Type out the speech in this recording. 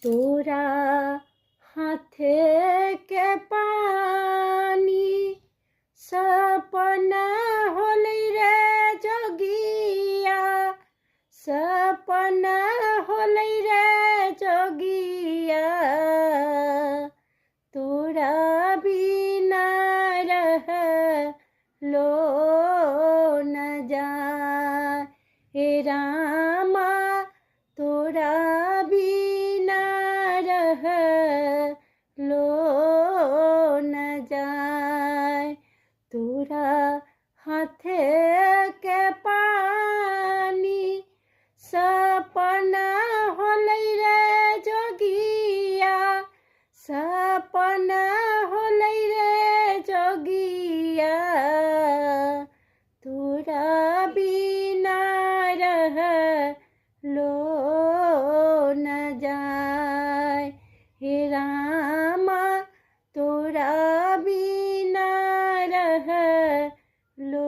तोरा हाथे के पानी सपना होलै रे जोगिया, सपना होलै रे जोगिया। तोरा बिना रहलो न जाय हे रामा, तोरा बिना रहलो न जाय। तोरा हाथे के पानी सपना होलै रे जोगिया, सपना होलै रे जोगिया। तोरा बिना रहलो न जाय हे रामा, तोरा बिना रहलो